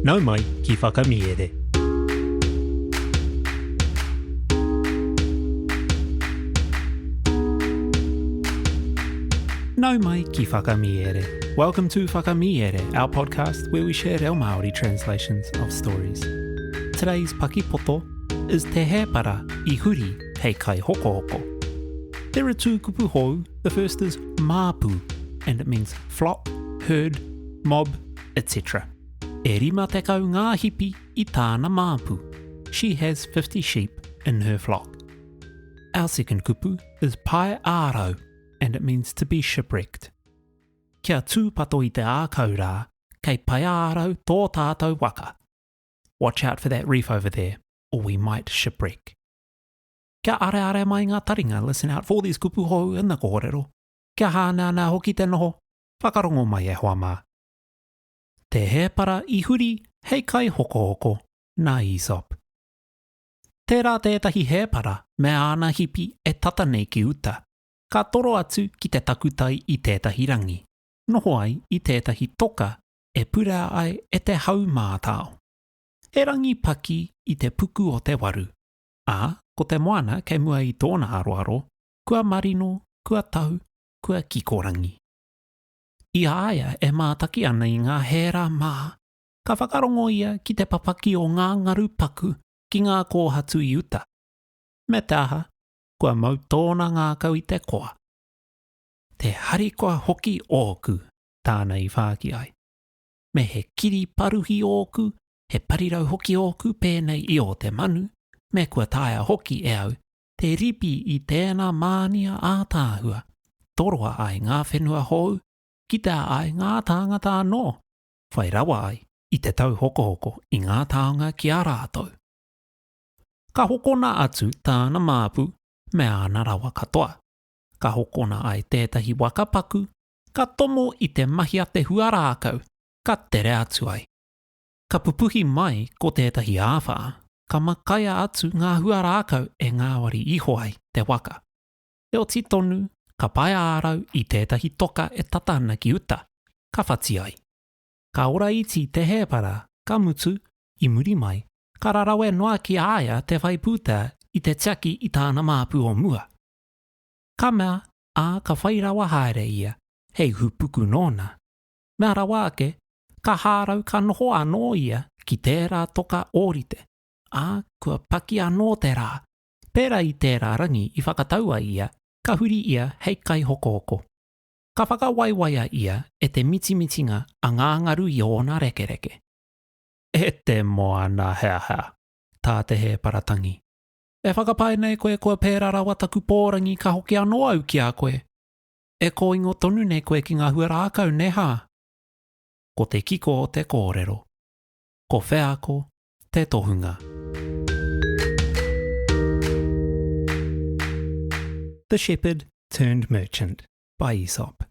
Nau mai ki whakamiere. Nau mai ki whakamiere. Welcome to Whakamiere, our podcast where we share our Māori translations of stories. Today's Paki Poto is Te Hēpara I Huri hei Kaihokohoko. There are two kupu hou. The first is māpu, and it means flock, herd, mob, etc. E rima te kau ngā hipi I tāna māpu. She has 50 sheep in her flock. Our second kupu is pai ārau, and it means to be shipwrecked. Kia tūpato I te ākau rā, kei pai ārau tō tātou waka. Watch out for that reef over there, or we might shipwreck. Kia are mai ngā taringa, listen out for these kupu hou in the kōrero. Kia hānā nā hoki te noho, whakarongo mai e hoa mā. Te Hēpara I Huri hei Kaihokohoko, nā Aesop. Tērā tētahi hēpara me āna hipi e tata nei ki uta. Ka toro atu ki te takutai I tētahi rangi. Noho ai I tētahi toka e pura ai e te hau mātao. He rangi paki I te puku o te waru. Ā, ko te moana kei mua I tōna aroaro, kua marino, kua tau, kua kikorangi. I aia e mātaki ana I ngā hēra mā. Ka whakarongo ia ki te papaki o ngā ngaru paku ki ngā kōhatu I uta. Me te aha, kua mau tōna ngā kau I te koa. Te harikoa hoki ōku, tāna I whāki ai. Me he kiri paruhi ōku, he parirau hoki ōku pēnei I o te manu, me kua taia hoki e au, te ripi I tēnā mānia ātāhua. Toroa ai ngā whenua hou, kita ai ngā tāngata anō. Whai rawa ai I te tau hokohoko I ngā taonga ki a rātou. Ka hokona atu tāna māpu me āna rawa katoa. Ka hokona ai tētahi wakapaku, ka tomo I te mahi a te huarākau, ka tere atu ai. Ka pupuhi mai ko tētahi āwha, ka makaia atu ngā huarākau e ngāwari iho ai te waka. E o titonu, ka pai ārau I tētahi toka e tatana ki uta, ka whati ai. Ka ora iti te hēpara, ka mutu, I muri mai, ka rarawe noa ki aia te whaiputa I te tiaki I tāna māpu o mua. Ka mea, ka whairawa haere ia, hei hupuku nōna. Mea rawa ake, ka hārau ka noho anō ia ki tērā toka ōrite. Kua paki anō te rā. Pēra I tērā rangi I whakataua ia, ka huri ia hei Kaihokohoko. Ka whakawaiwaia ia e te mitimitinga a ngā ngaru I ōna rekereke. E te moana hea hea, tā te hēparatangi. E whakapai nei koe kua pēra rawa taku pōrangi ka hoki anō au ki a koe. E ko ingo tonu nei koe ki ngā huarākau neha. Ko te kiko o te kōrero. Ko wheako te tohunga. The Shepherd Turned Merchant by Aesop.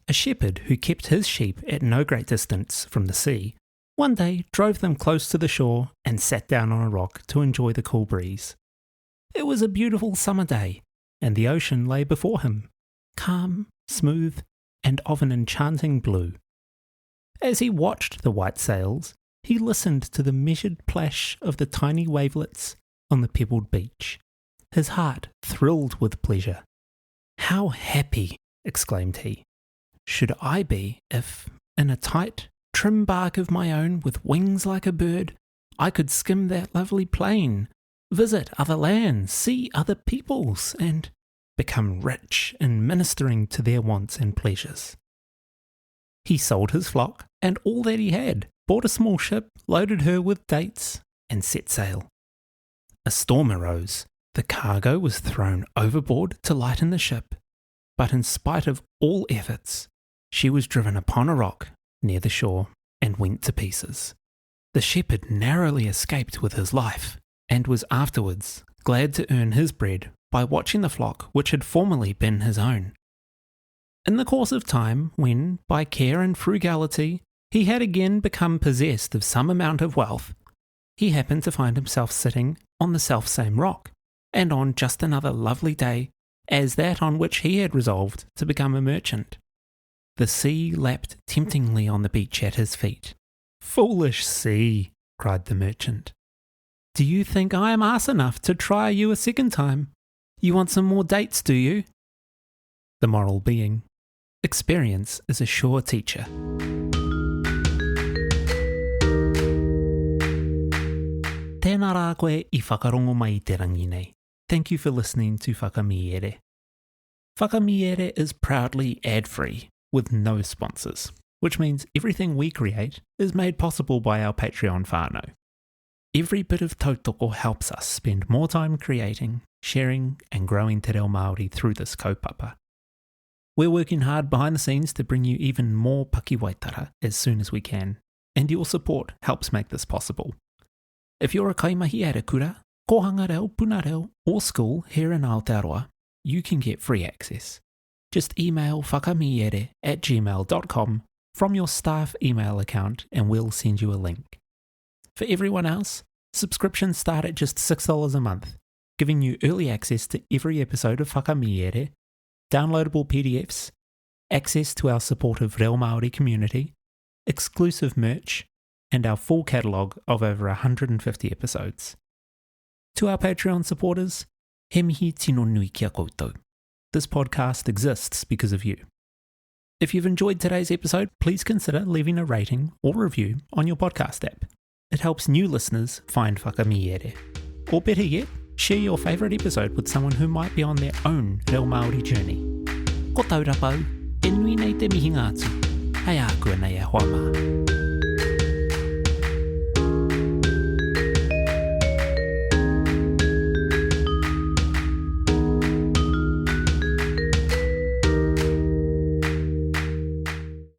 A shepherd who kept his sheep at no great distance from the sea, one day drove them close to the shore and sat down on a rock to enjoy the cool breeze. It was a beautiful summer day, and the ocean lay before him, calm, smooth, and of an enchanting blue. As he watched the white sails, he listened to the measured plash of the tiny wavelets on the pebbled beach. His heart thrilled with pleasure. "How happy," exclaimed he, "should I be if, in a tight, trim bark of my own with wings like a bird, I could skim that lovely plain, visit other lands, see other peoples, and become rich in ministering to their wants and pleasures." He sold his flock and all that he had, bought a small ship, loaded her with dates, and set sail. A storm arose. The cargo was thrown overboard to lighten the ship, but in spite of all efforts, she was driven upon a rock near the shore and went to pieces. The shepherd narrowly escaped with his life, and was afterwards glad to earn his bread by watching the flock which had formerly been his own. In the course of time, when, by care and frugality, he had again become possessed of some amount of wealth, he happened to find himself sitting on the selfsame rock, and on just another lovely day as that on which he had resolved to become a merchant. The sea lapped temptingly on the beach at his feet, "Foolish sea," cried the merchant. "Do you think I am ass enough to try you a second time? You want some more dates, do you?" The moral being, experience is a sure teacher. Tēnā rā koe I whakarongo mai I te rangi nei. Thank you for listening to Whakamiere. Whakamiere is proudly ad-free, with no sponsors, which means everything we create is made possible by our Patreon whānau. Every bit of tautoko helps us spend more time creating, sharing and growing te reo Māori through this kaupapa. We're working hard behind the scenes to bring you even more Paki waitara as soon as we can, and your support helps make this possible. If you're a kaimahi at a kura, kohanga reo, puna reo, or school here in Aotearoa, you can get free access. Just email whakamiere@gmail.com from your staff email account and we'll send you a link. For everyone else, subscriptions start at just $6 a month, giving you early access to every episode of Whakamiere, downloadable PDFs, access to our supportive Reo Māori community, exclusive merch, and our full catalogue of over 150 episodes. To our Patreon supporters, he mihi tino nui kia koutou. This podcast exists because of you. If you've enjoyed today's episode, please consider leaving a rating or review on your podcast app. It helps new listeners find Whakamiere. Or better yet, share your favourite episode with someone who might be on their own Reo Māori journey. Ko Taurapa, e nui nei te mihinga atu. Hei ākua nei a hoa mā.